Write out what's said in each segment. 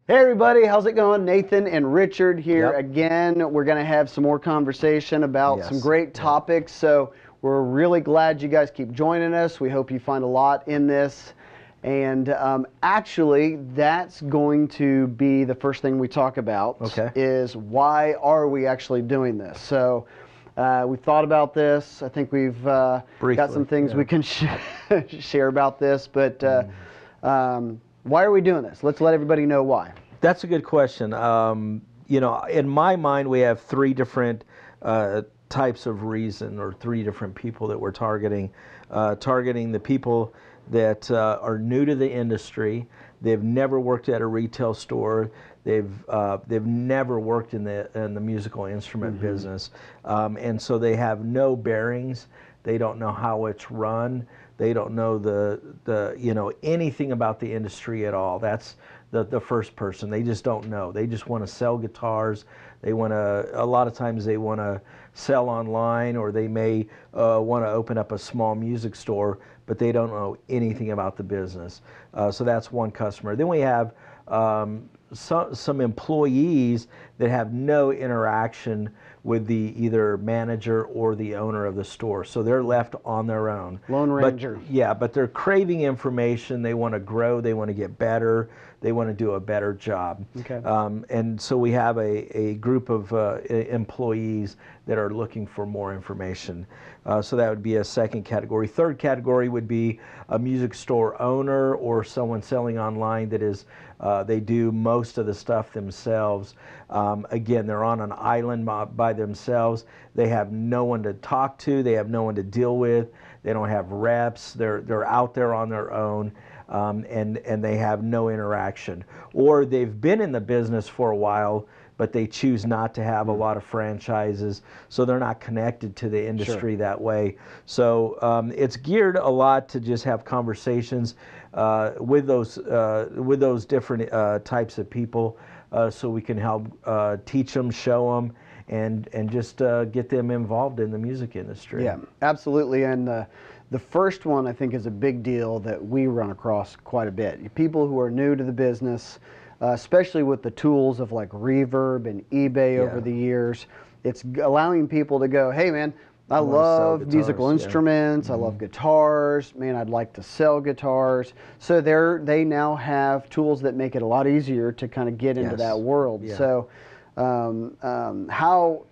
Hey everybody, how's it going? Nathan and Richard here Yep. again. We're going to have some more conversation about some Yes. great Yep. topics. So we're really glad you guys keep joining us. We hope you find a lot in this. And actually, that's going to be the first thing we talk about Okay. is why are we actually doing this? So we've thought about this. I think we've got Briefly, some things yeah. we can share about this. But why are we doing this? Let's let everybody know why. That's a good question. In my mind, we have three different types of reason, or three different people that we're targeting. Targeting the people that are new to the industry. They've never worked at a retail store. They've never worked in the musical instrument business, and so they have no bearings. They don't know how it's run. They don't know the anything about the industry at all. That's the first person. They just don't know. They just want to sell guitars. They want to, a lot of times they want to sell online, or they may want to open up a small music store, but they don't know anything about the business. So that's one customer. Then we have some employees that have no interaction with the either manager or the owner of the store, so they're left on their own. Lone Ranger. But they're craving information. They want to grow. They want to get better. They want to do a better job. Okay. And so we have a group of employees that are looking for more information. So that would be a second category. Third category would be a music store owner or someone selling online that is, they do most of the stuff themselves. Again, they're on an island by themselves. They have no one to talk to. They have no one to deal with. They don't have reps. They're out there on their own. And they have no interaction. Or they've been in the business for a while, but they choose not to have a lot of franchises, so they're not connected to the industry that way. So it's geared a lot to just have conversations with those different types of people, so we can help teach them, show them, and just get them involved in the music industry. Yeah, absolutely. And the first one I think is a big deal that we run across quite a bit. People who are new to the business, especially with the tools of like Reverb and eBay over the years, it's allowing people to go, hey man, I love musical instruments, I love guitars, man, I'd like to sell guitars. So they now have tools that make it a lot easier to kind of get into that world. So how,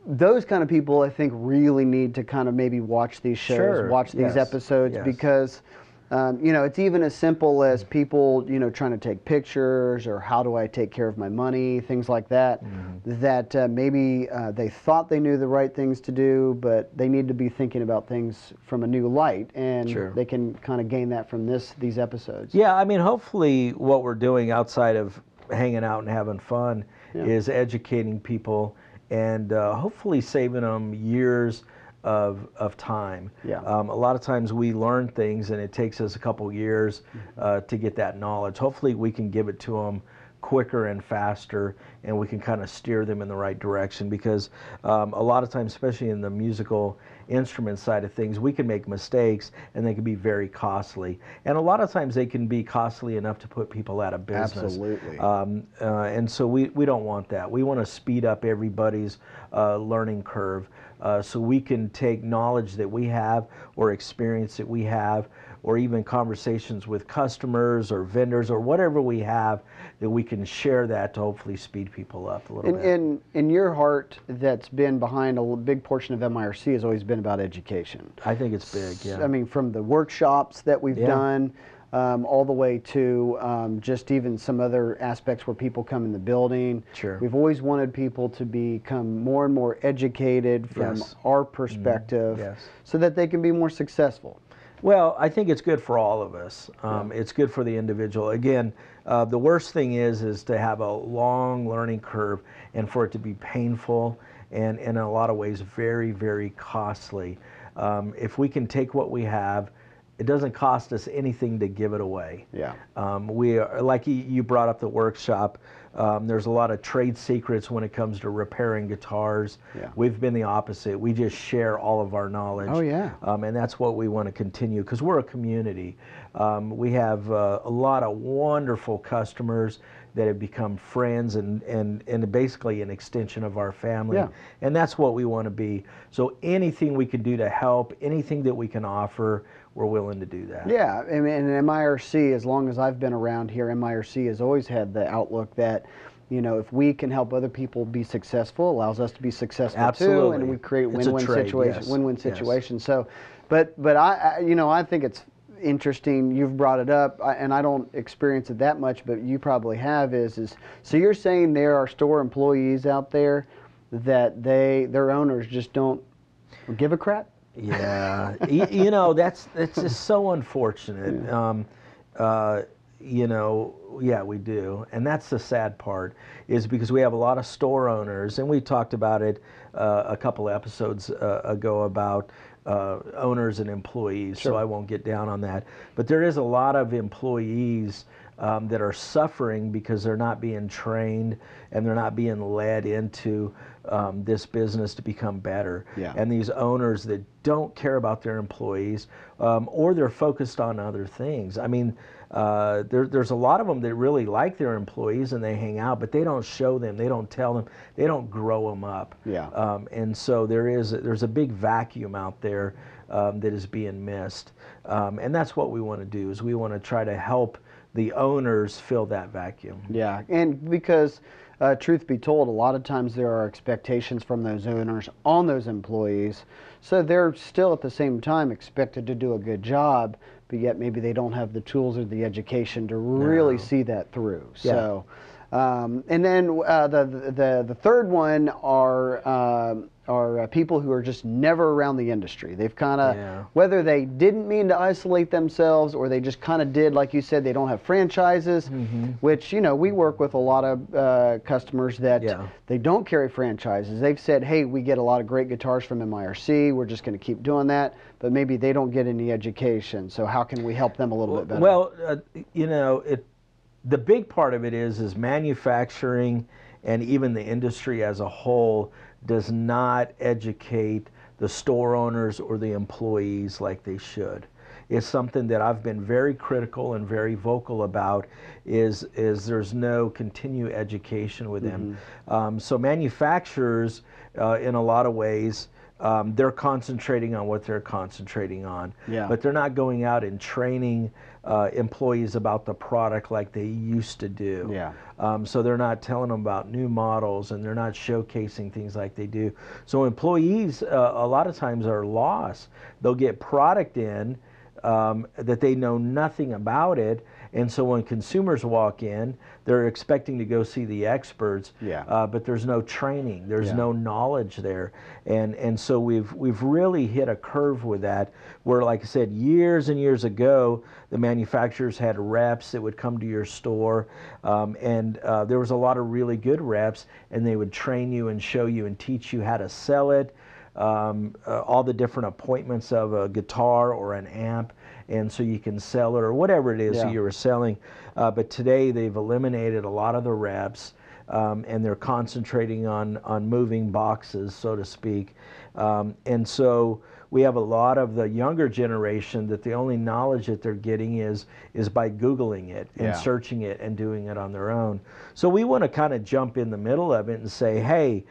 those kind of people I think really need to kind of maybe watch these shows, watch these episodes, because it's even as simple as people, trying to take pictures, or how do I take care of my money, things like that, that maybe they thought they knew the right things to do, but they need to be thinking about things from a new light, and they can kind of gain that from these episodes. Yeah, I mean, hopefully what we're doing outside of hanging out and having fun is educating people, and hopefully saving them years of time. A lot of times we learn things and it takes us a couple years to get that knowledge. Hopefully we can give it to them quicker and faster, and we can kind of steer them in the right direction, because a lot of times, especially in the musical instrument side of things, we can make mistakes and they can be very costly, and a lot of times they can be costly enough to put people out of business. Absolutely. And so we don't want that. We want to speed up everybody's learning curve, so we can take knowledge that we have, or experience that we have, or even conversations with customers or vendors or whatever we have, that we can share that to hopefully speed people up a little bit. In your heart, that's been behind a big portion of MIRC has always been about education. I think it's big, yeah. I mean, from the workshops that we've done, all the way to just even some other aspects where people come in the building. We've always wanted people to become more and more educated from our perspective, so that they can be more successful. Well, I think it's good for all of us. It's good for the individual. Again, the worst thing is to have a long learning curve, and for it to be painful, and in a lot of ways very, very costly. If we can take what we have, it doesn't cost us anything to give it away. Yeah. We are, like you brought up the workshop. There's a lot of trade secrets when it comes to repairing guitars. Yeah. We've been the opposite. We just share all of our knowledge. Oh, yeah. And that's what we want to continue because we're a community. We have a lot of wonderful customers that have become friends and basically an extension of our family. Yeah. And that's what we want to be. So anything we can do to help, anything that we can offer, we're willing to do that. Yeah, I mean, and MIRC, as long as I've been around here, MIRC has always had the outlook that, you know, if we can help other people be successful, it allows us to be successful too, Absolutely. and we create It's a win-win trade, situations. yes. Win-win Yes. situations. So, but you know, I think it's interesting. You've brought it up, and I don't experience it that much, but you probably have. So you're saying there are store employees out there that their owners just don't give a crap? Yeah, you know, that's just so unfortunate. Yeah. You know, yeah, we do, and that's the sad part, is because we have a lot of store owners, and we talked about it a couple of episodes ago about owners and employees. Sure. So I won't get down on that, but there is a lot of employees that are suffering because they're not being trained and they're not being led into this business to become better. Yeah. And these owners that don't care about their employees or they're focused on other things. I mean, there's a lot of them that really like their employees and they hang out, but they don't show them, they don't tell them, they don't grow them up. Yeah. And so there's a big vacuum out there that is being missed. And that's what we want to do, is we want to try to help the owners fill that vacuum. Yeah, and because truth be told, a lot of times there are expectations from those owners on those employees, so they're still at the same time expected to do a good job, but yet maybe they don't have the tools or the education to really see that through. Yeah. So, and then the third one are people who are just never around the industry. They've kind of, whether they didn't mean to isolate themselves or they just kind of did, like you said, they don't have franchises, which, you know, we work with a lot of customers that they don't carry franchises. They've said, hey, we get a lot of great guitars from MIRC, we're just going to keep doing that, but maybe they don't get any education. So how can we help them a little bit better? Well, you know, the big part of it is manufacturing and even the industry as a whole does not educate the store owners or the employees like they should. It's something that I've been very critical and very vocal about, is there's no continued education with them. So manufacturers, in a lot of ways, they're concentrating on what they're concentrating on, but they're not going out and training employees about the product like they used to do. So they're not telling them about new models, and they're not showcasing things like they do. So employees a lot of times are lost. They'll get product in that they know nothing about it, and so when consumers walk in, they're expecting to go see the experts, but there's no training, there's no knowledge there, and so we've really hit a curve with that, where, like I said, years and years ago, the manufacturers had reps that would come to your store, and there was a lot of really good reps, and they would train you and show you and teach you how to sell it, all the different appointments of a guitar or an amp, and so you can sell it or whatever it is that you were selling. But today they've eliminated a lot of the reps, and they're concentrating on moving boxes, so to speak. And so we have a lot of the younger generation that the only knowledge that they're getting is by Googling it and searching it and doing it on their own. So we want to kind of jump in the middle of it and say, hey,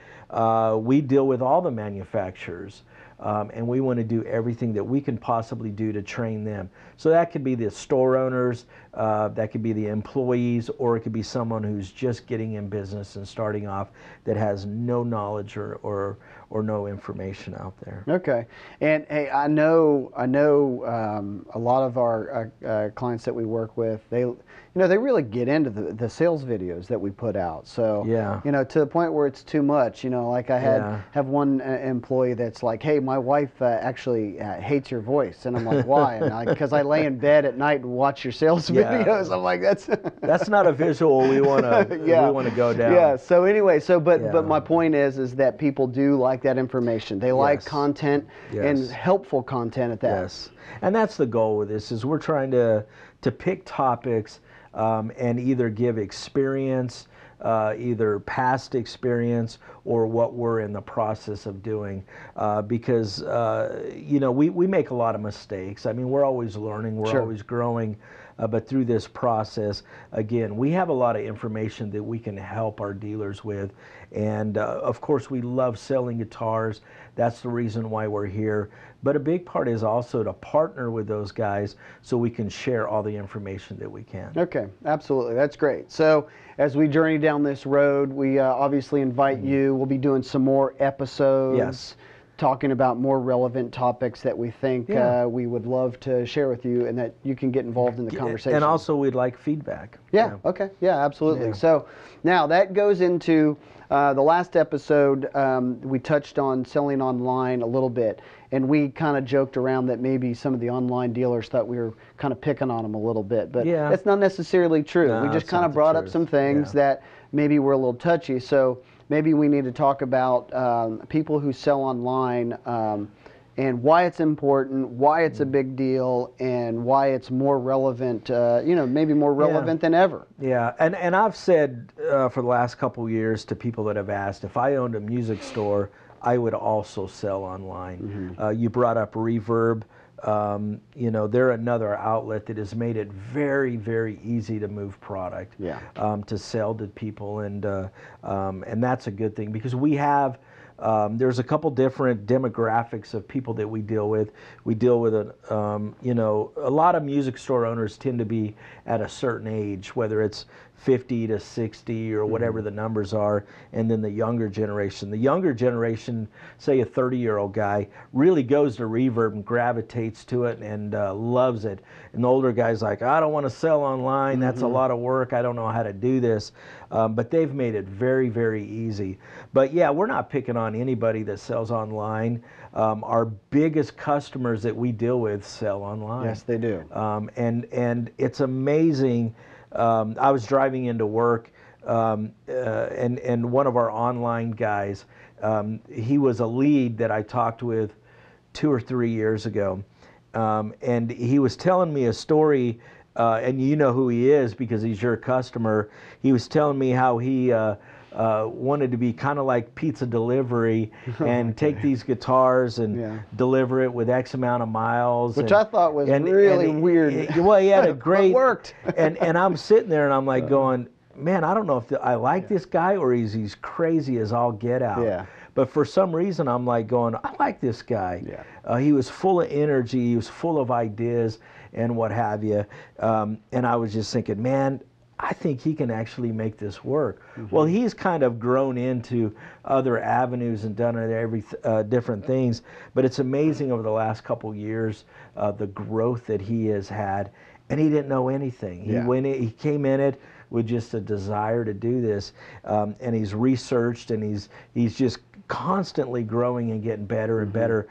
we deal with all the manufacturers, and we want to do everything that we can possibly do to train them. So that could be the store owners, that could be the employees, or it could be someone who's just getting in business and starting off that has no knowledge or no information out there. Okay, and hey, I know a lot of our clients that we work with, they really get into the sales videos that we put out. So you know, to the point where it's too much. You know, like I have one employee that's like, hey, my wife actually hates your voice, and I'm like, why? And because I lay in bed at night and watch your sales videos. I'm like, that's not a visual we want to we want to go down. Yeah. So anyway, but my point is that people do like that information. They like content and helpful content at that. Yes, and that's the goal with this, is we're trying to pick topics and either give experience, either past experience or what we're in the process of doing, because you know, we make a lot of mistakes. I mean, we're always learning, we're Sure. always growing, but through this process, again, we have a lot of information that we can help our dealers with, and of course we love selling guitars. That's the reason why we're here. But a big part is also to partner with those guys so we can share all the information that we can. Okay, absolutely. That's great. So as we journey down this road, we obviously invite you. We'll be doing some more episodes. Yes. Talking about more relevant topics that we think Yeah. we would love to share with you, and that you can get involved in the conversation. And also we'd like feedback. Yeah, okay, yeah, absolutely. Yeah. So now that goes into the last episode. We touched on selling online a little bit, and we kind of joked around that maybe some of the online dealers thought we were kind of picking on them a little bit, but Yeah. that's not necessarily true. No, We just that's kind not of the brought up truth. some things Yeah. that maybe were a little touchy. So maybe we need to talk about people who sell online, and why it's important, why it's a big deal, and why it's more relevant, you know, maybe more relevant than ever. Yeah, and I've said for the last couple years to people that have asked, if I owned a music store, I would also sell online. You brought up Reverb. You know, they're another outlet that has made it very, very easy to move product, Yeah. to sell to people, and that's a good thing, because we have. There's a couple different demographics of people that we deal with. We deal with you know, a lot of music store owners tend to be at a certain age, whether it's 50 to 60 or whatever the numbers are, and then the younger generation. The younger generation, say a 30-year-old guy, really goes to Reverb and gravitates to it and loves it. And the older guy's like, I don't want to sell online. That's a lot of work. I don't know how to do this. But they've made it very, very easy. But yeah, we're not picking on anybody that sells online. Our biggest customers that we deal with sell online. Yes, they do. And it's amazing. I was driving into work, and one of our online guys, he was a lead that I talked with 2 or 3 years ago, and he was telling me a story, and you know who he is because he's your customer. He was telling me how he wanted to be kind of like pizza delivery and take these guitars and deliver it with X amount of miles. Which I thought was really weird. Well, he had a great... It worked. and I'm sitting there and I'm like going, man, I don't know if I like this guy or he's crazy as all get out. Yeah. But for some reason, I'm like going, I like this guy. Yeah. He was full of energy. He was full of ideas and what have you. And I was just thinking, man, I think he can actually make this work. Well, he's kind of grown into other avenues and done every different things. But it's amazing over the last couple years, the growth that he has had. And he didn't know anything. He came in it with just a desire to do this, and he's researched, and he's just constantly growing and getting better and better.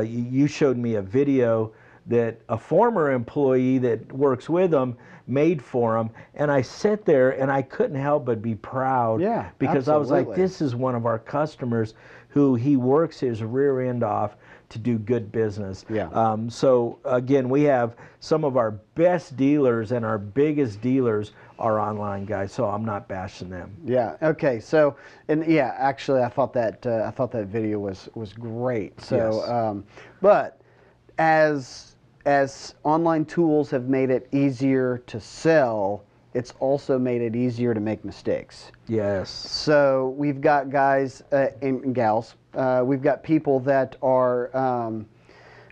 You showed me a video that a former employee that works with him made for him, and I sat there and I couldn't help but be proud, because I was like, this is one of our customers who he works his rear end off to do good business. So again, we have some of our best dealers, and our biggest dealers are online guys, so I'm not bashing them. Yeah. Okay. So, and yeah, actually, I thought that video was great. So, but as online tools have made it easier to sell, it's also made it easier to make mistakes. Yes. So we've got guys and gals. We've got people that are,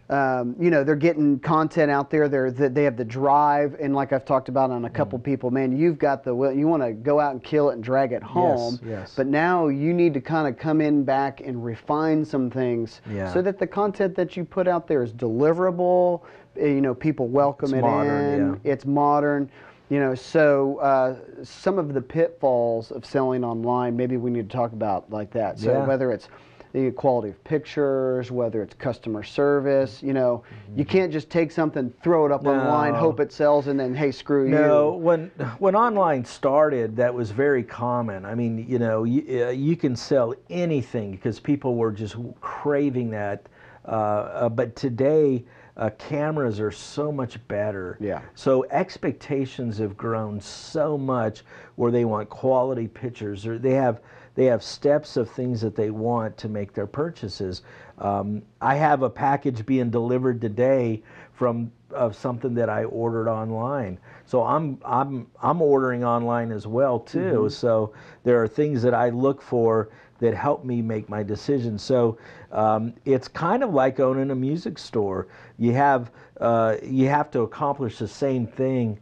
you know, they're getting content out there. They have the drive, and like I've talked about on a couple people, man, you've got the will. You want to go out and kill it and drag it home. Yes. But now you need to kind of come in back and refine some things so that the content that you put out there is deliverable. You know, people welcome it in. It's modern. You know, so some of the pitfalls of selling online, maybe we need to talk about like that. So whether it's the quality of pictures, whether it's customer service, you know, you can't just take something, throw it up online, hope it sells, and then, hey, screw you. No, when online started, that was very common. I mean, you know, you can sell anything because people were just craving that. But today, cameras are so much better. Yeah. So expectations have grown so much where they want quality pictures, or they have steps of things that they want to make their purchases. I have a package being delivered today of something that I ordered online. So I'm ordering online as well too. So there are things that I look for that help me make my decisions. So it's kind of like owning a music store. You have to accomplish the same thing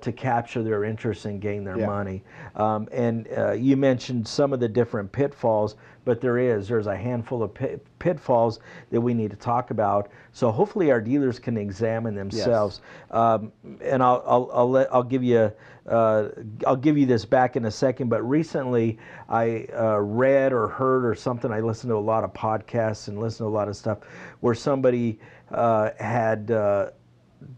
to capture their interest and gain their money. And you mentioned some of the different pitfalls, but there's a handful of pitfalls that we need to talk about. So hopefully our dealers can examine themselves. And I'll give you this back in a second. But recently I read or heard or something. I listened to a lot of podcasts and listened to a lot of stuff where somebody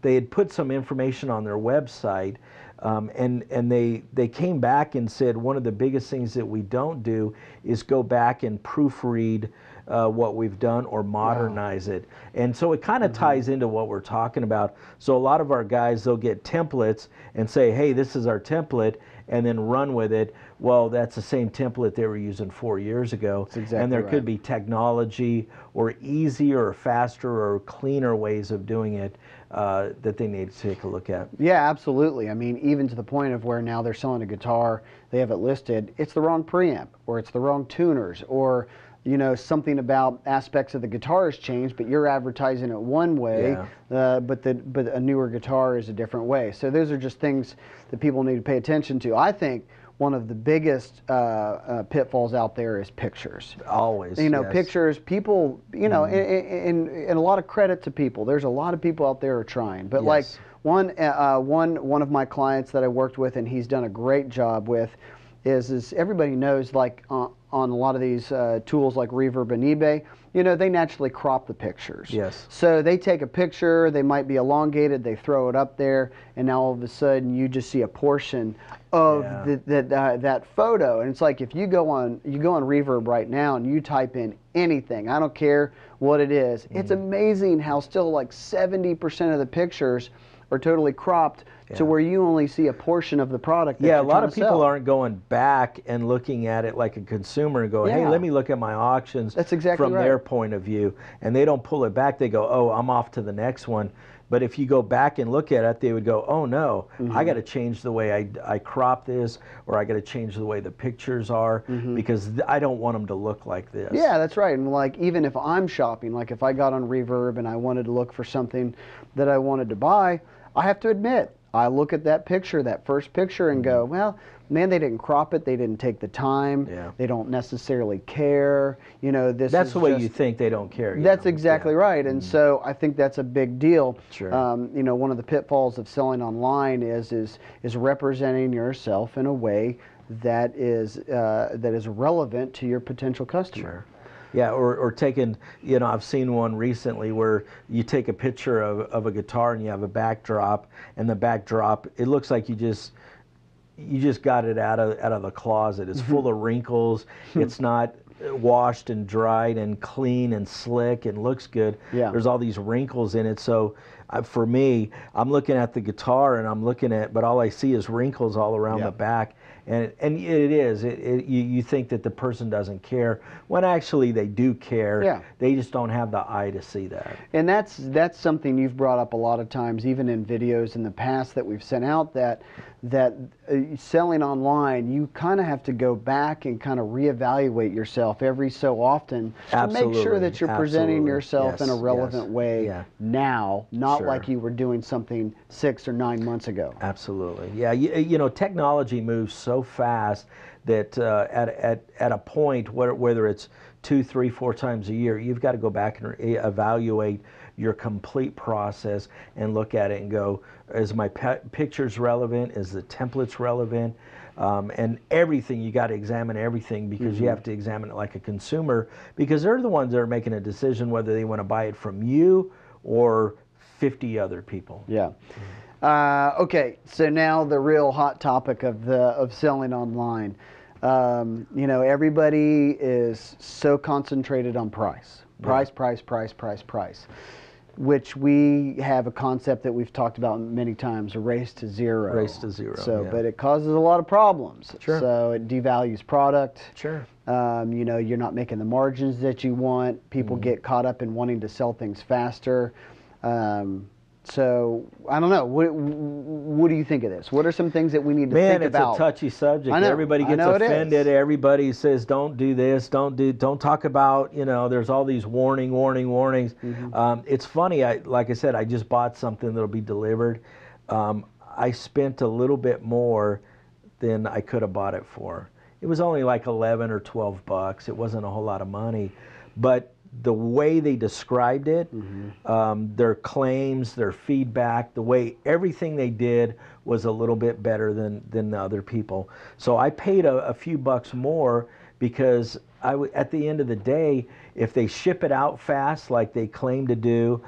they had put some information on their website, and they came back and said one of the biggest things that we don't do is go back and proofread what we've done or modernize it. And so it kind of ties into what we're talking about. So a lot of our guys, they'll get templates and say, hey, this is our template, and then run with it. Well, that's the same template they were using 4 years ago. That's exactly and there right. could be technology or easier or faster or cleaner ways of doing it that they need to take a look at. Yeah, absolutely. I mean, even to the point of where now they're selling a guitar, they have it listed, it's the wrong preamp, or it's the wrong tuners, or something about aspects of the guitar has changed, but you're advertising it one way, but a newer guitar is a different way. So those are just things that people need to pay attention to. I think one of the biggest pitfalls out there is pictures. Always. Pictures, people, and a lot of credit to people. There's a lot of people out there who are trying. But like one of my clients that I worked with, and he's done a great job with, is everybody knows, like on a lot of these tools like Reverb and eBay, they naturally crop the pictures. Yes. So they take a picture, they might be elongated, they throw it up there, and now all of a sudden you just see a portion of that photo. And it's like if you go on Reverb right now and you type in anything, I don't care what it is, it's amazing how still like 70% of the pictures are totally cropped to where you only see a portion of the product that a you're lot trying of to people sell. aren't going back and looking at it like a consumer and go, hey, let me look at my auctions. That's exactly from right. their point of view. And they don't pull it back. They go, oh, I'm off to the next one. But if you go back and look at it, they would go, oh no, I got to change the way I crop this, or I got to change the way the pictures are, because I don't want them to look like this. Yeah, that's right. And like even if I'm shopping, like if I got on Reverb and I wanted to look for something that I wanted to buy, I have to admit, I look at that picture, that first picture, and go, well, man, they didn't crop it. They didn't take the time. They don't necessarily care. That's the way you think they don't care. That's exactly right. And so I think that's a big deal. Sure. One of the pitfalls of selling online is representing yourself in a way that is relevant to your potential customer. Sure. Yeah, or taking, I've seen one recently where you take a picture of a guitar and you have a backdrop, and the backdrop, it looks like you just got it out of the closet. It's full of wrinkles. It's not washed and dried and clean and slick and looks good. There's all these wrinkles in it. So for me, I'm looking at the guitar and but all I see is wrinkles all around the back. And it is. You think that the person doesn't care, when actually they do care. They just don't have the eye to see that. And that's something you've brought up a lot of times, even in videos in the past that we've sent out, that selling online, you kind of have to go back and kind of reevaluate yourself every so often to make sure that you're presenting yourself in a relevant way now, not like you were doing something 6 or 9 months ago. Absolutely. Yeah, technology moves so fast that at a point, whether it's 2, 3, 4 times a year, you've got to go back and evaluate your complete process and look at it and go, is my pictures relevant? Is the templates relevant? And everything, you got to examine everything, because you have to examine it like a consumer, because they're the ones that are making a decision whether they want to buy it from you or 50 other people. Yeah. Okay, so now the real hot topic of selling online. Everybody is so concentrated on price. Price. which we have a concept that we've talked about many times, a race to zero. Race to zero, So, yeah. but it causes a lot of problems. Sure. So it devalues product. Sure. You know, you're not making the margins that you want. People get caught up in wanting to sell things faster. So I don't know. What do you think of this? What are some things that we need to think about? Man, it's a touchy subject. I know, Everybody I gets know it offended. is. Everybody says, "Don't do this. Don't talk about." You know, there's all these warnings. It's funny. Like I said, I just bought something that'll be delivered. I spent a little bit more than I could have bought it for. It was only like 11 or 12 bucks. It wasn't a whole lot of money, but the way they described it, their claims, their feedback, the way everything they did was a little bit better than the other people. So I paid a few bucks more because at the end of the day, if they ship it out fast like they claim to do,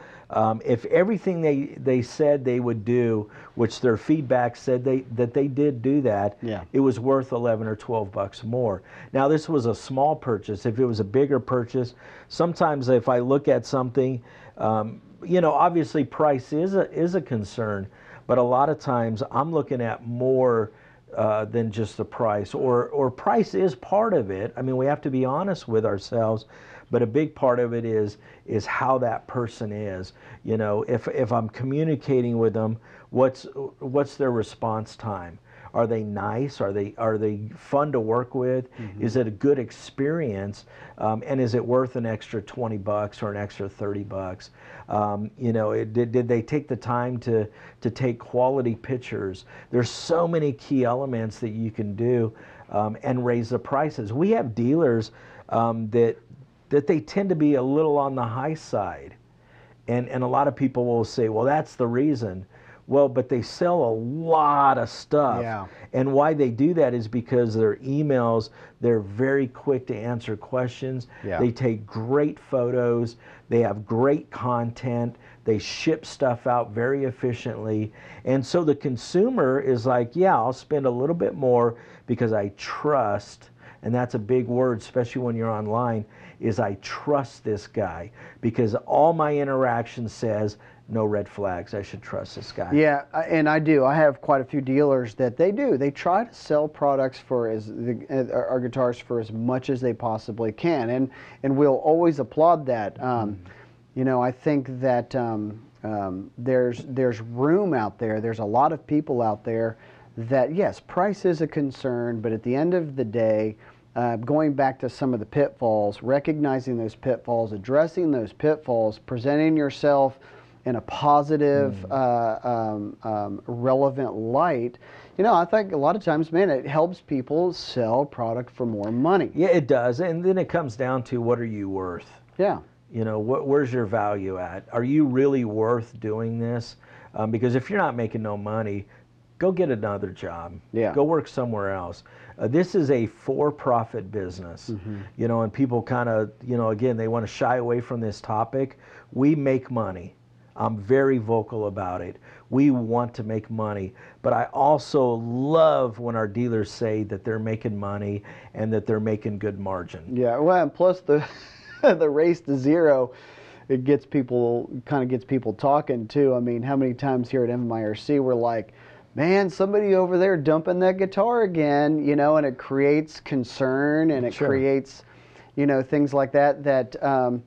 if everything they said they would do, which their feedback said that they did do that, Yeah. it was worth 11 or 12 bucks more. Now this was a small purchase. If it was a bigger purchase, sometimes if I look at something, you know, obviously price is a concern, but a lot of times I'm looking at more than just the price, or price is part of it. I mean, we have to be honest with ourselves, but a big part of it is how that person is. You know, if I'm communicating with them, what's their response time? Are they nice? Are they fun to work with? Is it a good experience? And is it worth an extra 20 bucks or an extra 30 bucks? You know, did they take the time to take quality pictures? There's so many key elements that you can do and raise the prices. We have dealers that they tend to be a little on the high side. And a lot of people will say, well, that's the reason. Well, but they sell a lot of stuff. Yeah. And why they do that is because their emails, they're very quick to answer questions. Yeah. They take great photos. They have great content. They ship stuff out very efficiently. And so the consumer is like, yeah, I'll spend a little bit more because I trust, and that's a big word, especially when you're online, is I trust this guy because all my interaction says no red flags. I should trust this guy. Yeah, and I do. I have quite a few dealers that they do. They try to sell products for our guitars for as much as they possibly can, and we'll always applaud that. You know, I think that there's room out there. There's a lot of people out there that, yes, price is a concern, but at the end of the day, going back to some of the pitfalls, recognizing those pitfalls, addressing those pitfalls, presenting yourself in a positive, relevant light, you know, I think a lot of times, man, it helps people sell product for more money. Yeah, it does. And then it comes down to what are you worth? Yeah. You know, where's your value at? Are you really worth doing this? Because if you're not making no money, go get another job. Yeah. Go work somewhere else. This is a for-profit business. You know, and people kind of, you know, again, they want to shy away from this topic. We make money. I'm very vocal about it. We want to make money, but I also love when our dealers say that they're making money and that they're making good margin. Yeah, well, and plus the the race to zero, it gets people talking too. I mean, how many times here at MMIRC we're like, man, somebody over there dumping that guitar again, you know, and it creates concern and it creates, you know, things like that.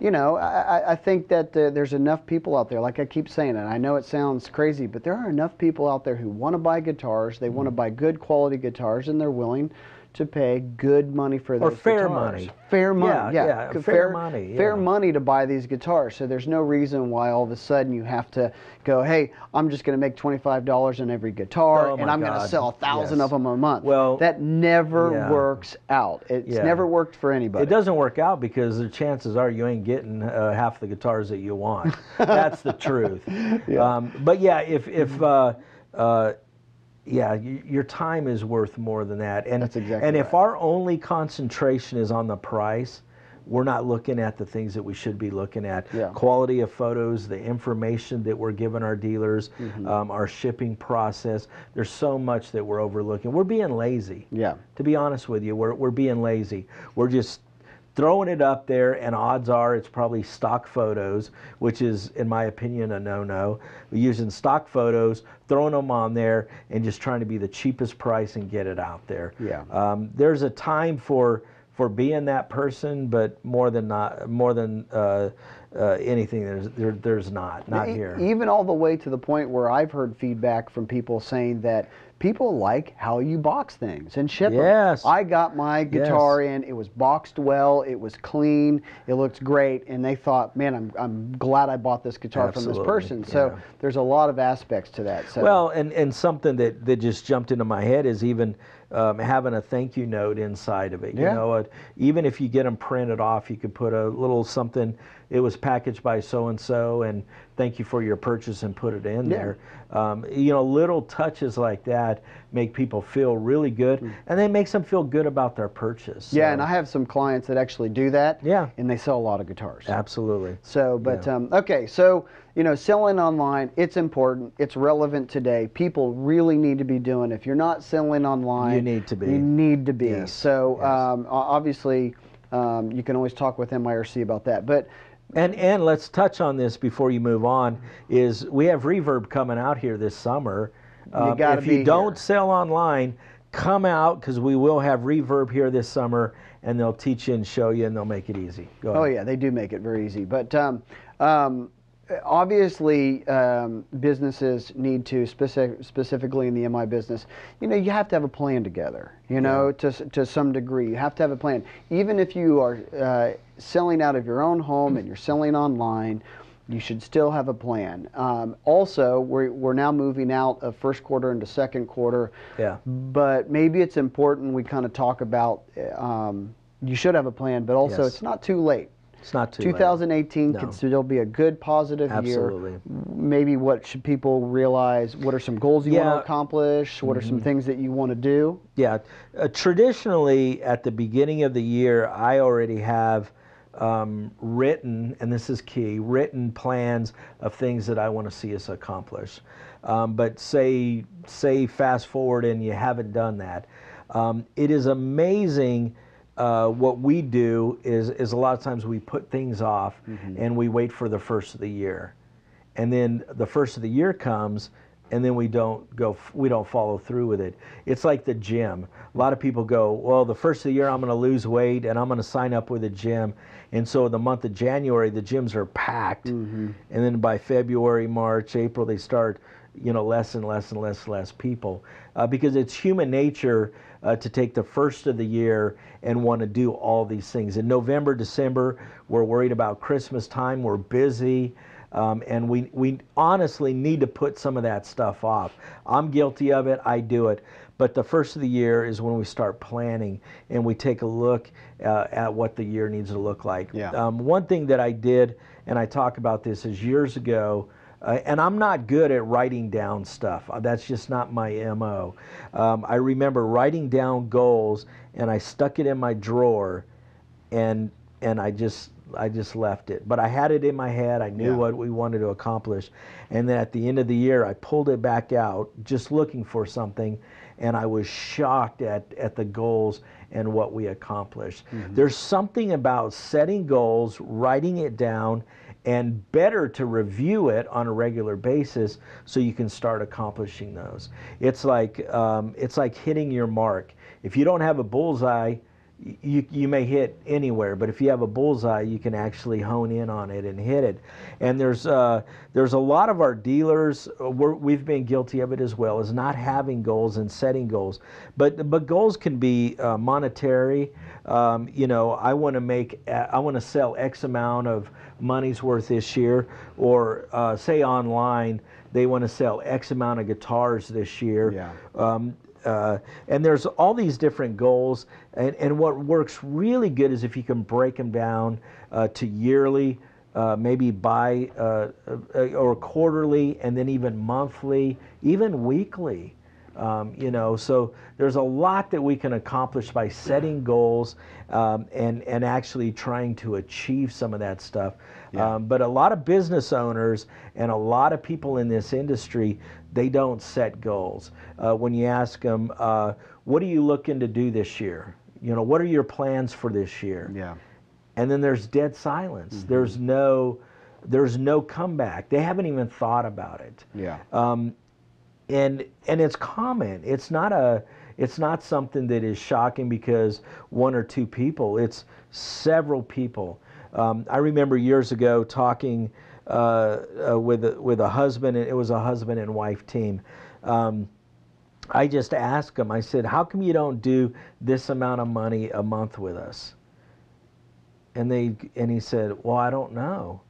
You know, I think that there's enough people out there, like I keep saying, and I know it sounds crazy, but there are enough people out there who want to buy guitars, they want to buy good quality guitars, and they're willing to pay good money for those Or fair guitars. money. Fair money, Yeah, fair money, Fair yeah. money to buy these guitars. So there's no reason why all of a sudden you have to go, hey, I'm just going to make $25 on every guitar, Oh, and my I'm going to God. sell 1,000 Yes. of them a month. Well, that never yeah. works out. It's Yeah. never worked for anybody. It doesn't work out because the chances are you ain't getting half the guitars that you want. That's the truth. But yeah, yeah, your time is worth more than that. And, That's exactly and if right. our only concentration is on the price, we're not looking at the things that we should be looking at. Yeah. Quality of photos, the information that we're giving our dealers, our shipping process. There's so much that we're overlooking. We're being lazy. Yeah. To be honest with you, we're being lazy. We're just throwing it up there, and odds are it's probably stock photos, which is, in my opinion, a no-no. Using stock photos, throwing them on there, and just trying to be the cheapest price and get it out there. Yeah. There's a time for being that person, but more than anything, there's not here. Even all the way to the point where I've heard feedback from people saying that people like how you box things and ship Yes. them. I got my guitar in, it was boxed well, it was clean, it looked great, and they thought, man, I'm glad I bought this guitar from this person. So there's a lot of aspects to that. So, well, and something that just jumped into my head is even having a thank you note inside of it. You know, even if you get them printed off, you could put a little something, it was packaged by so-and-so, and thank you for your purchase, and put it in there. You know, little touches like that make people feel really good, and then makes them feel good about their purchase. Yeah, and I have some clients that actually do that. Yeah. And they sell a lot of guitars. Absolutely. So, but okay, so you know, selling online, it's important. It's relevant today. People really need to be doing. If you're not selling online, you need to be. You need to be. Yes. So, obviously, you can always talk with MIRC about that. But and let's touch on this before you move on. Is we have Reverb coming out here this summer. If you don't sell online, come out, because we will have Reverb here this summer, and they'll teach you and show you, and they'll make it easy. Go ahead. Oh yeah, they do make it very easy. But obviously, businesses need to, specifically in the MI business, you know, you have to have a plan together, you know, to some degree. You have to have a plan. Even if you are selling out of your own home and you're selling online, you should still have a plan. Also, we're now moving out of first quarter into second quarter. Yeah. But maybe it's important we kind of talk about, you should have a plan, but also it's not too late. It's not too 2018 late. can still be a good, positive Absolutely. year. Maybe what should people realize? What are some goals you want to accomplish? What are some things that you want to do? Yeah. Traditionally, at the beginning of the year, I already have written, and this is key, written plans of things that I want to see us accomplish. But say fast forward and you haven't done that. It is amazing. What we do is a lot of times we put things off and we wait for the first of the year, and then the first of the year comes, and then we don't follow through with it. It's like the gym. A lot of people go, well, the first of the year I'm going to lose weight and I'm going to sign up with a gym, and so the month of January the gyms are packed, and then by February, March, April they start, you know, less and less people, because it's human nature to take the first of the year and want to do all these things. In November, December, we're worried about Christmas time, we're busy, and we honestly need to put some of that stuff off. I'm guilty of it, I do it, but the first of the year is when we start planning and we take a look at what the year needs to look like. One thing that I did, and I talk about this, is years ago, and I'm not good at writing down stuff. That's just not my MO. I remember writing down goals, and I stuck it in my drawer, and I just left it. But I had it in my head. I knew what we wanted to accomplish. And then at the end of the year, I pulled it back out, just looking for something, and I was shocked at the goals and what we accomplished. There's something about setting goals, writing it down, and better to review it on a regular basis so you can start accomplishing those. It's like hitting your mark. If you don't have a bullseye, you may hit anywhere, but if you have a bullseye, you can actually hone in on it and hit it. And there's a lot of our dealers, we've been guilty of it as well, is not having goals and setting goals. But goals can be monetary. You know, I want to sell X amount of money's worth this year, or say online, they want to sell X amount of guitars this year. And there's all these different goals, and what works really good is if you can break them down to yearly, maybe or quarterly, and then even monthly, even weekly. You know, so there's a lot that we can accomplish by setting goals and actually trying to achieve some of that stuff. But a lot of business owners and a lot of people in this industry, they don't set goals. When you ask them, what are you looking to do this year? You know, what are your plans for this year? and then there's dead silence. There's no comeback. They haven't even thought about it. Yeah. And it's common. It's not something that is shocking because one or two people. It's several people. I remember years ago talking with a husband, and it was a husband and wife team. I just asked him. I said, "How come you don't do this amount of money a month with us?" And he said, "Well, I don't know."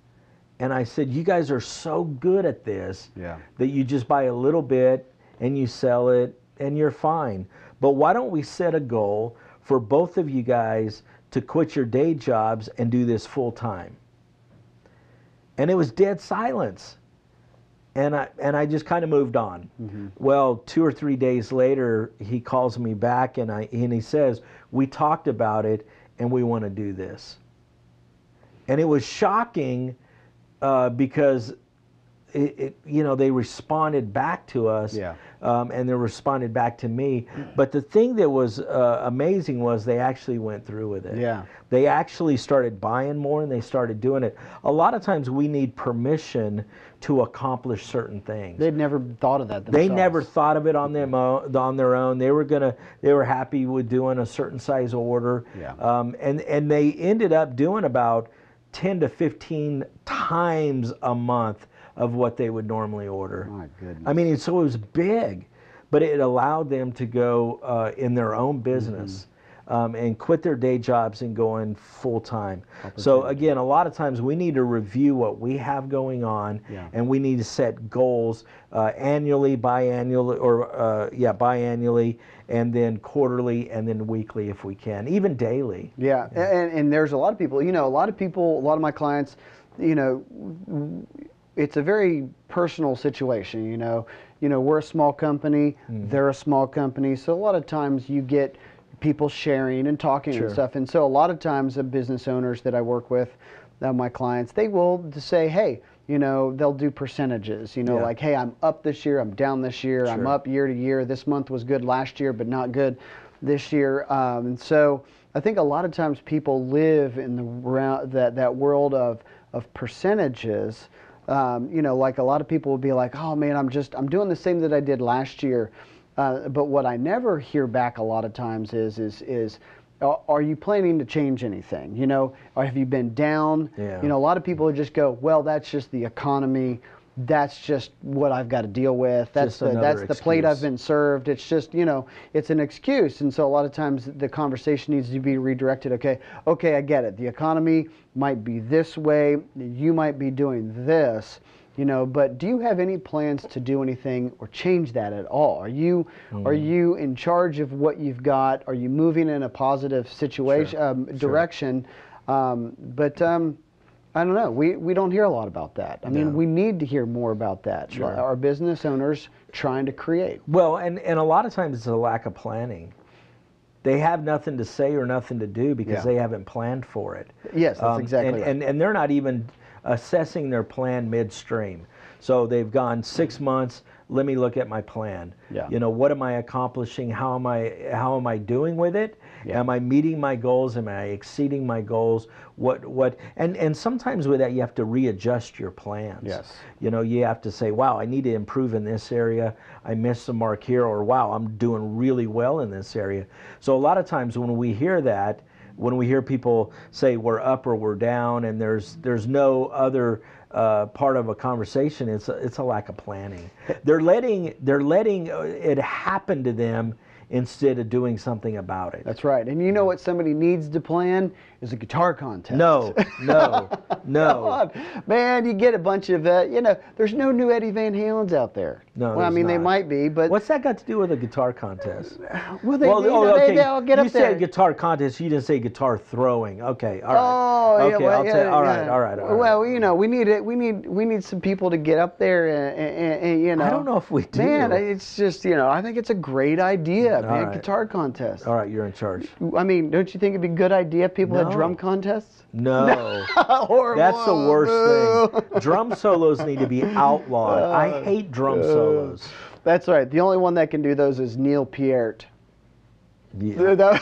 And I said, "You guys are so good at this that you just buy a little bit and you sell it and you're fine. But why don't we set a goal for both of you guys to quit your day jobs and do this full time?" And it was dead silence. And I just kind of moved on. Well, 2 or 3 days later, he calls me back and he says, "We talked about it and we want to do this." And it was shocking because they responded back to us, and they responded back to me. But the thing that was amazing was they actually went through with it. Yeah. They actually started buying more and they started doing it. A lot of times we need permission to accomplish certain things. They'd never thought of that themselves. They never thought of it on their own. They were happy with doing a certain size order. And they ended up doing about 10 to 15 times a month of what they would normally order. My goodness. I mean, so it was big, but it allowed them to go in their own business and quit their day jobs and go in full time. So again, a lot of times we need to review what we have going on, and we need to set goals annually, biannually, and then quarterly, and then weekly if we can, even daily. Yeah. And there's a lot of people, a lot of my clients, it's a very personal situation, we're a small company, they're a small company, so a lot of times you get people sharing and talking and stuff, and so a lot of times the business owners that I work with, my clients, they will say, hey, they'll do percentages, like, hey, I'm up this year, I'm down this year, I'm up year to year, this month was good last year but not good this year, and so I think a lot of times people live in that world of percentages. Like a lot of people will be like, oh man, I'm doing the same that I did last year. But what I never hear back a lot of times is are you planning to change anything? Or have you been down? A lot of people just go, well, that's just the economy. That's just what I've got to deal with. That's the plate I've been served. It's just, it's an excuse. And so a lot of times the conversation needs to be redirected. Okay, I get it. The economy might be this way. You might be doing this, but do you have any plans to do anything or change that at all? Are you in charge of what you've got? Are you moving in a positive situation, direction? I don't know. We don't hear a lot about that. I mean, we need to hear more about that. Our business owners trying to create. Well, and a lot of times it's a lack of planning. They have nothing to say or nothing to do because they haven't planned for it. Yes, that's exactly right. And they're not even assessing their plan midstream. So they've gone 6 months. Let me look at my plan. What am I accomplishing? How am I doing with it? Am I meeting my goals? Am I exceeding my goals? And sometimes with that you have to readjust your plans. You have to say, wow, I need to improve in this area. I missed the mark here, or wow, I'm doing really well in this area. So a lot of times when we hear that, when we hear people say we're up or we're down, and there's no other part of a conversation, it's a lack of planning. They're letting it happen to them instead of doing something about it. That's right. And what somebody needs to plan is a guitar contest. No. Come on. Man, you get a bunch of, there's no new Eddie Van Halens out there. No, well, I mean, not. They might be, but... What's that got to do with a guitar contest? Well, they all get up there. You said guitar contest, you didn't say guitar throwing. Okay, all right. Oh, okay, all right. Well, we need some people to get up there and I don't know if we do. Man, it's just, I think it's a great idea, man, right. Guitar contest. All right, you're in charge. I mean, don't you think it'd be a good idea if people had drum contests? No. Horrible. That's the worst thing. Drum solos need to be outlawed. I hate drum solos. That's right. The only one that can do those is Neil Peart. Yeah.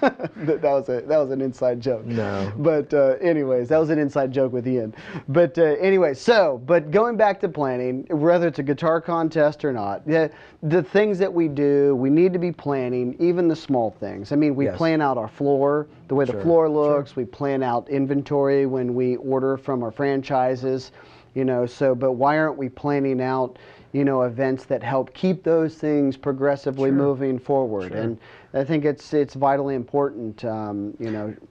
that was an inside joke. No. But anyways, that was an inside joke with Ian. But anyway, but going back to planning, whether it's a guitar contest or not, the things that we do, we need to be planning, even the small things. I mean, we Yes. plan out our floor, the way the Sure, floor looks. We plan out inventory when we order from our franchises, but why aren't we planning out, events that help keep those things progressively Sure. moving forward? Sure. And I think it's vitally important,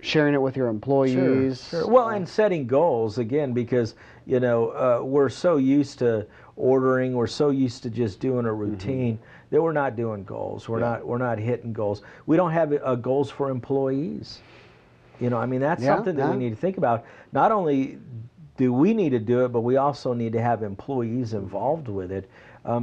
sharing it with your employees. Sure. Well, and setting goals again, because we're so used to ordering, we're so used to just doing a routine that we're not doing goals. We're not hitting goals. We don't have goals for employees. I mean, that's something that we need to think about. Not only do we need to do it, but we also need to have employees involved with it.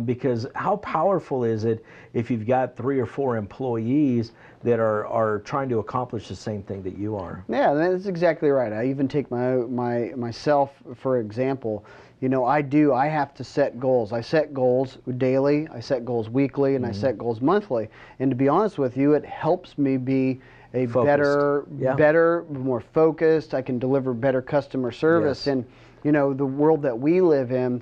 Because how powerful is it if you've got 3 or 4 employees that are trying to accomplish the same thing that you are? Yeah, that's exactly right. I even take myself for example. I have to set goals. I set goals daily, I set goals weekly, and I set goals monthly. And to be honest with you, it helps me be a Focused. better, more focused. I can deliver better customer service. Yes. And the world that we live in,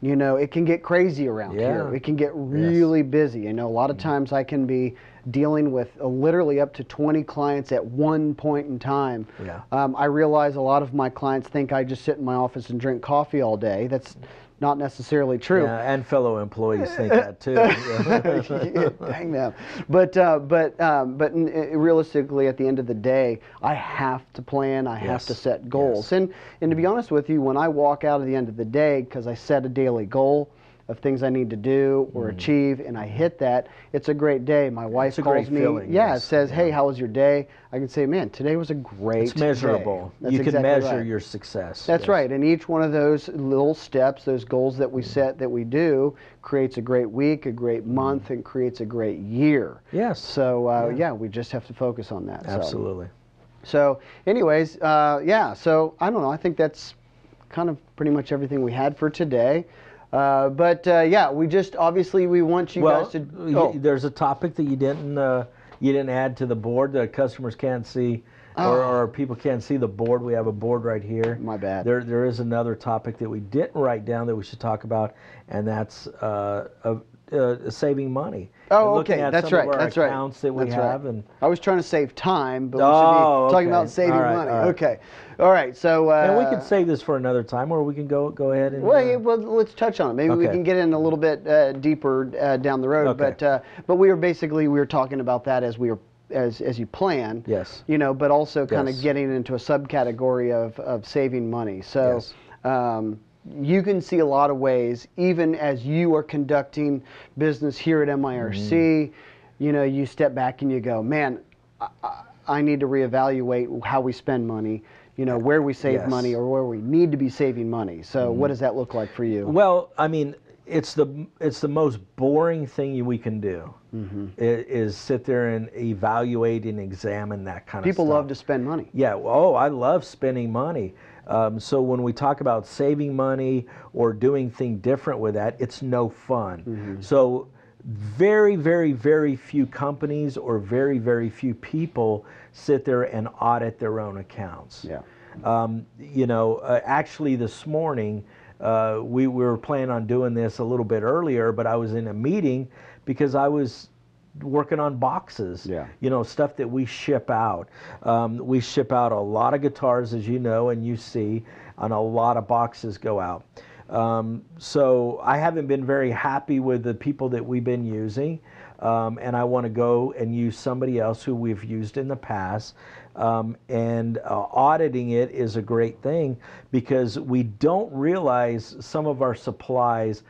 it can get crazy around here. It can get really busy. A lot of times I can be dealing with literally up to 20 clients at one point in time. Yeah. I realize a lot of my clients think I just sit in my office and drink coffee all day. That's not necessarily true. Yeah, and fellow employees think that too. Yeah. Dang them. But realistically, at the end of the day, I have to plan. I have to set goals. Yes. And to be honest with you, when I walk out at the end of the day, because I set a daily goal of things I need to do or achieve, and I hit that, it's a great day. My wife calls me. Feeling, says, "Hey, how was your day?" I can say, "Man, today was a great It's measurable. day." You can exactly measure right. your success. That's Yes. right. And each one of those little steps, those goals that we set, that we do, creates a great week, a great month, and creates a great year. Yes. So, we just have to focus on that. Absolutely. So anyways, so I don't know. I think that's kind of pretty much everything we had for today. We just, obviously, we want you guys to... There's a topic that you didn't add to the board that customers can't see, or people can't see the board. We have a board right here. My bad. There is another topic that we didn't write down that we should talk about, and that's saving money. Oh, And looking okay. at That's some right. of our That's right. accounts that we That's have, right. and I was trying to save time, but we should be talking about saving All right, money. all right. Okay. All right. So... and we can save this for another time, or we can go ahead and. Well, let's touch on it. Maybe we Okay. can get in a little bit deeper down the road. Okay. But we were talking about that as you plan. Yes. But also kind of Yes. getting into a subcategory of saving money. So. Yes. You can see a lot of ways, even as you are conducting business here at MIRC, you step back and you go, man, I need to reevaluate how we spend money, where we save Yes. money or where we need to be saving money. So what does that look like for you? Well, I mean, it's the most boring thing we can do. Is sit there and evaluate and examine that kind of stuff. People love to spend money. Yeah. Well, I love spending money. So when we talk about saving money or doing things different with that, it's no fun. So very, very, very few companies or very, very few people sit there and audit their own accounts. Yeah. Actually this morning, we were planning on doing this a little bit earlier, but I was in a meeting because I was working on boxes, stuff that we ship out. We ship out a lot of guitars, as you know, and you see, and a lot of boxes go out. So I haven't been very happy with the people that we've been using, and I want to go and use somebody else who we've used in the past. And auditing it is a great thing because we don't realize some of our supplies,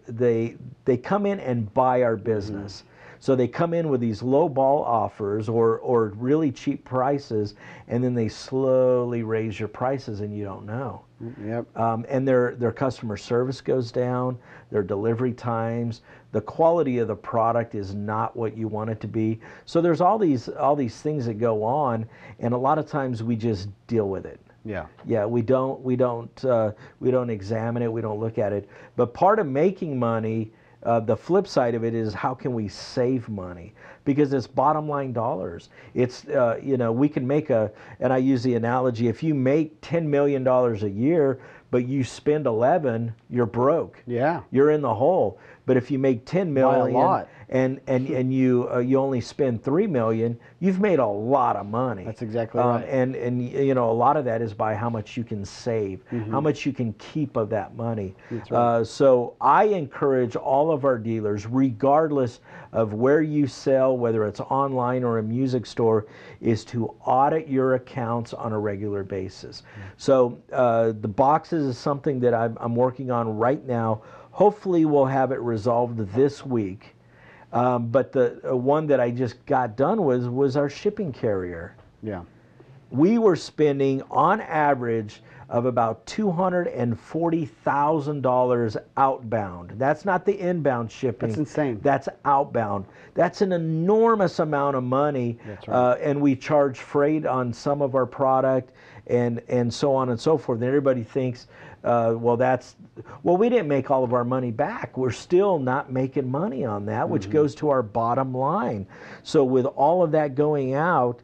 they come in and buy our business. So they come in with these low ball offers or really cheap prices, and then they slowly raise your prices and you don't know. Yep. And their customer service goes down, their delivery times, the quality of the product is not what you want it to be. So there's all these things that go on, and a lot of times we just deal with it. Yeah. Yeah, we don't examine it, we don't look at it. But part of making money The flip side of it is how can we save money? Because it's bottom line dollars. It's, we can make and I use the analogy, if you make $10 million a year, but you spend 11, you're broke. Yeah. You're in the hole. But if you make 10 million By a lot. and you only spend 3 million, you've made a lot of money. That's exactly right. And a lot of that is by how much you can save, how much you can keep of that money. That's right. So I encourage all of our dealers, regardless of where you sell, whether it's online or a music store, is to audit your accounts on a regular basis. So the boxes is something that I'm working on right now. Hopefully we'll have it resolved this week. But the one that I just got done with was our shipping carrier. Yeah. We were spending on average of about $240,000 outbound. That's not the inbound shipping. That's insane. That's outbound. That's an enormous amount of money. That's right. And we charge freight on some of our product and so on and so forth. And everybody thinks, we didn't make all of our money back. We're still not making money on that, which goes to our bottom line. So with all of that going out,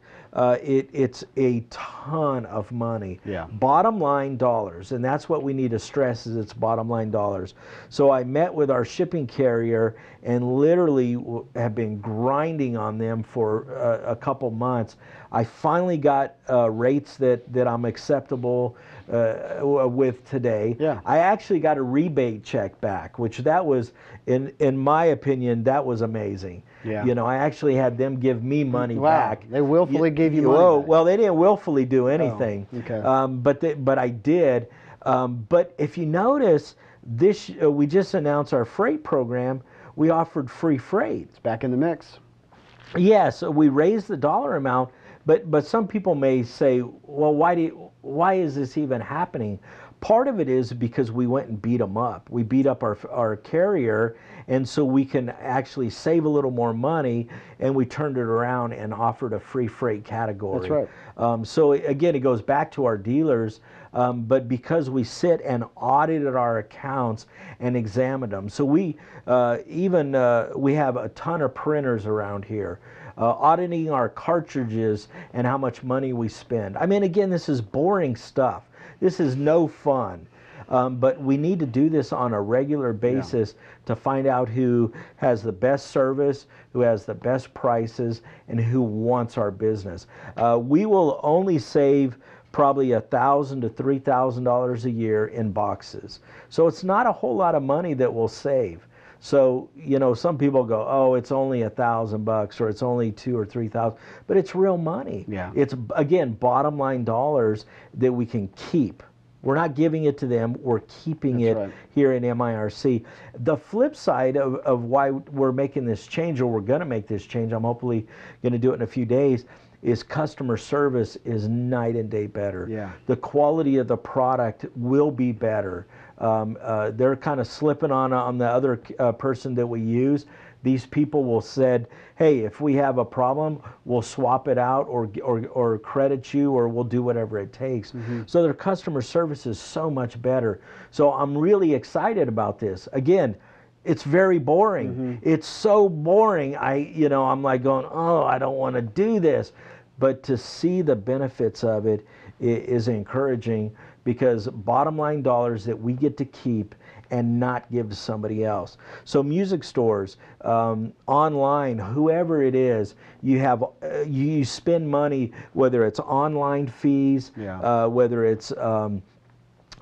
it's a ton of money. Yeah. Bottom line dollars, and that's what we need to stress, is it's bottom line dollars. So I met with our shipping carrier and literally have been grinding on them for a couple months. I finally got rates that I'm acceptable with today. Yeah. I actually got a rebate check back, which that was, in my opinion, that was amazing. Yeah. I actually had them give me money back. They willfully gave you money back. Well, they didn't willfully do anything. Oh, okay. But I did. But if you notice, we just announced our freight program. We offered free freight. It's back in the mix. Yes, we raised the dollar amount, but some people may say, well, why is this even happening? Part of it is because we went and beat them up. We beat up our carrier, and so we can actually save a little more money, and we turned it around and offered a free freight category. That's right. So again, it goes back to our dealers, but because we sit and audited our accounts and examined them. So we we have a ton of printers around here. Auditing our cartridges and how much money we spend. I mean, again, this is boring stuff. This is no fun. But we need to do this on a regular basis to find out who has the best service, who has the best prices, and who wants our business. We will only save probably $1,000 to $3,000 a year in boxes. So it's not a whole lot of money that we'll save. So, some people go, oh, it's only $1,000 or it's only $2,000 or $3,000, but it's real money. Yeah. It's, again, bottom line dollars that we can keep. We're not giving it to them, we're keeping That's it right. here in MIRC. The flip side of why we're making this change, or we're gonna make this change, I'm hopefully gonna do it in a few days, is customer service is night and day better. Yeah. The quality of the product will be better. They're kind of slipping on the other person that we use. These people will said, hey, if we have a problem, we'll swap it out or credit you, or we'll do whatever it takes. So their customer service is so much better. So I'm really excited about this. Again, it's very boring. It's so boring. I'm like going, oh, I don't want to do this. But to see the benefits of it is encouraging, because bottom line dollars that we get to keep and not give to somebody else. So music stores, online, whoever it is, you spend money, whether it's online fees, whether it's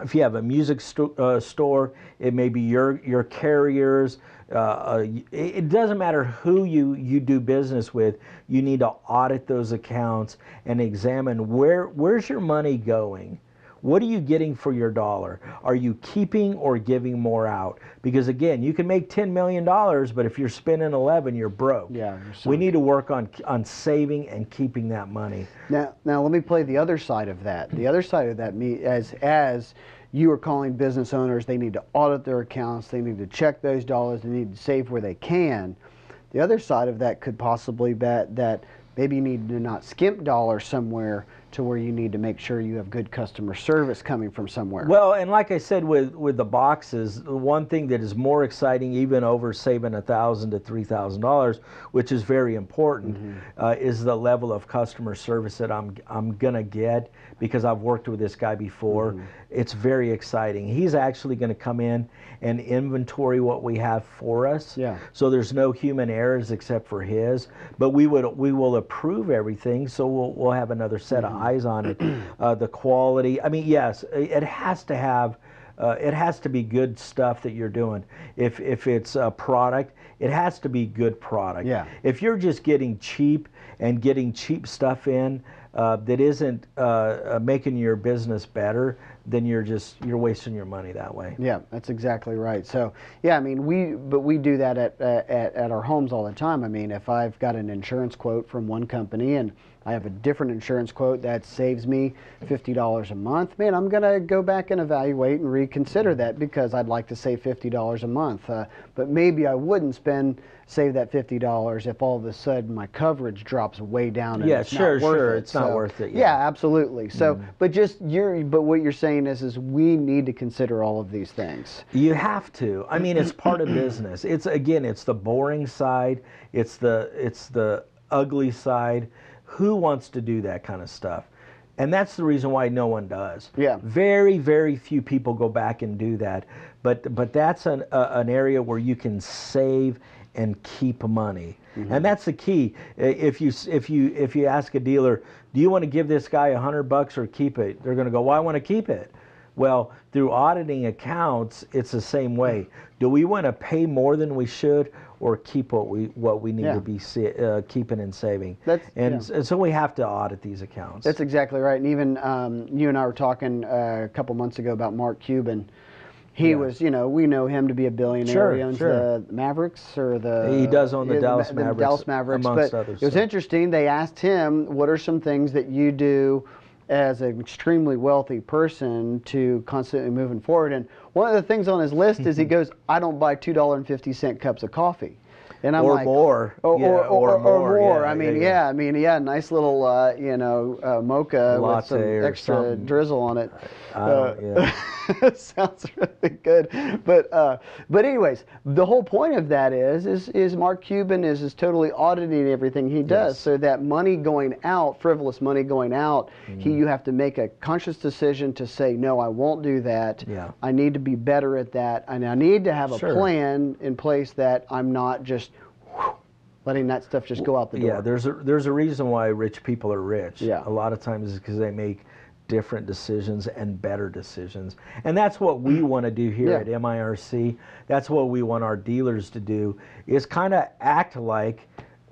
if you have a music store, it may be your carriers. It doesn't matter who you do business with. You need to audit those accounts and examine where's your money going. What are you getting for your dollar? Are you keeping or giving more out? Because again, you can make $10 million, but if you're spending 11, you're broke. Yeah, we need to work on saving and keeping that money. Now let me play the other side of that. The other side of that, as you are calling business owners, they need to audit their accounts, they need to check those dollars, they need to save where they can. The other side of that could possibly be that maybe you need to not skimp dollars somewhere to where you need to make sure you have good customer service coming from somewhere. Well, and like I said, with the boxes, the one thing that is more exciting, even over saving $1,000 to $3,000, which is very important, is the level of customer service that I'm gonna get, because I've worked with this guy before. It's very exciting. He's actually going to come in and inventory what we have for us. Yeah. So there's no human errors except for his, but we will approve everything. So we'll have another set of eyes on it. The quality. I mean, yes, it has to have. It has to be good stuff that you're doing. If it's a product, it has to be good product. Yeah. If you're just getting cheap and getting cheap stuff in that isn't making your business better, then you're wasting your money that way. Yeah, that's exactly right. So yeah, I mean, we do that at our homes all the time. I mean, if I've got an insurance quote from one company and I have a different insurance quote that saves me $50 a month, man, I'm going to go back and evaluate and reconsider that, because I'd like to save $50 a month. But maybe I wouldn't save that $50 if all of a sudden my coverage drops way down. And Yeah, it's sure, not worth sure. it. It's not worth it. Yeah, absolutely. So, but what you're saying is we need to consider all of these things. You have to. I mean, it's part of business. It's the boring side. It's the ugly side. Who wants to do that kind of stuff? And that's the reason why no one does. Yeah. Very, very few people go back and do that. But that's an area where you can save and keep money. And that's the key. If you ask a dealer, do you want to give this guy $100 or keep it? They're going to go, well, I want to keep it. Well, through auditing accounts, it's the same way. Do we want to pay more than we should, or keep what we need to be keeping and saving? And so we have to audit these accounts. That's exactly right. And even you and I were talking a couple months ago about Mark Cuban. He was, we know him to be a billionaire. Sure, he owns the Mavericks, or he does own the Dallas Mavericks. The Dallas Mavericks, amongst but others. It was interesting. They asked him, what are some things that you do as an extremely wealthy person to constantly moving forward? And one of the things on his list is he goes, I don't buy $2.50 cups of coffee. And I'm like, more. Or more. Yeah, I mean, nice little, mocha latte with some or extra something. drizzle on it. Sounds really good. But anyways, the whole point of that is Mark Cuban is totally auditing everything he does. Yes. So that money going out, frivolous money going out, you have to make a conscious decision to say, no, I won't do that. Yeah. I need to be better at that, and I need to have a plan in place that I'm not just letting that stuff just go out the door. Yeah, there's a reason why rich people are rich. Yeah. A lot of times it's because they make different decisions and better decisions. And that's what we want to do here at MIRC. That's what we want our dealers to do, is kind of act like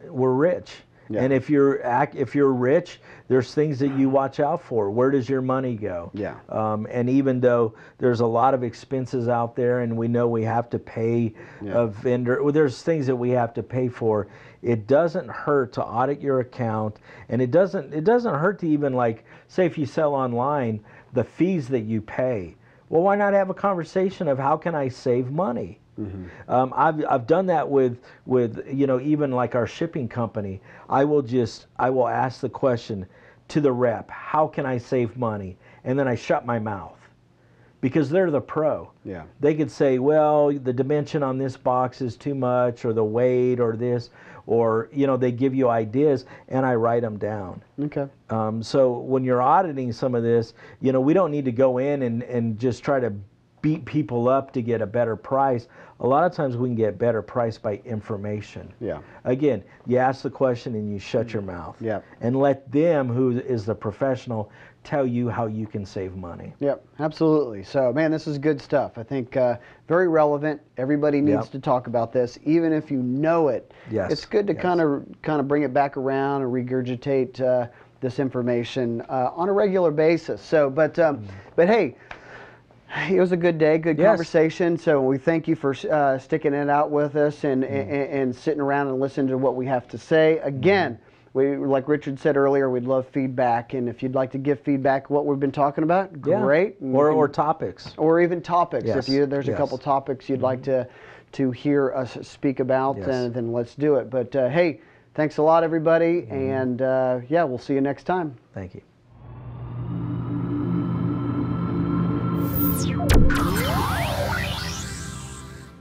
we're rich. Yeah. And if you're rich, there's things that you watch out for. Where does your money go? Yeah. And even though there's a lot of expenses out there, and we know we have to pay a vendor, well, there's things that we have to pay for. It doesn't hurt to audit your account, and it doesn't hurt to even, like, say if you sell online, the fees that you pay. Well, why not have a conversation of how can I save money? I've done that with even like our shipping company. I will ask the question to the rep, how can I save money? And then I shut my mouth, because they're the pro. Yeah. They could say, well, the dimension on this box is too much, or the weight, or this, or they give you ideas, and I write them down. Okay. So when you're auditing some of this, we don't need to go in and just try to beat people up to get a better price. A lot of times we can get better price by information. Yeah. Again, you ask the question and you shut your mouth. Yeah. And let them, who is the professional, tell you how you can save money. Yep, absolutely. So, man, this is good stuff. I think very relevant. Everybody needs to talk about this, even if you know it. Yes. It's good to kind of bring it back around and regurgitate this information on a regular basis. So, but hey. It was a good day, good conversation. So we thank you for sticking it out with us and sitting around and listening to what we have to say. Again, like Richard said earlier, we'd love feedback. And if you'd like to give feedback what we've been talking about, great. Or topics. Or even topics. Yes. If there's a couple topics you'd like to hear us speak about, then let's do it. But hey, Thanks a lot, everybody, and yeah, we'll see you next time. Thank you.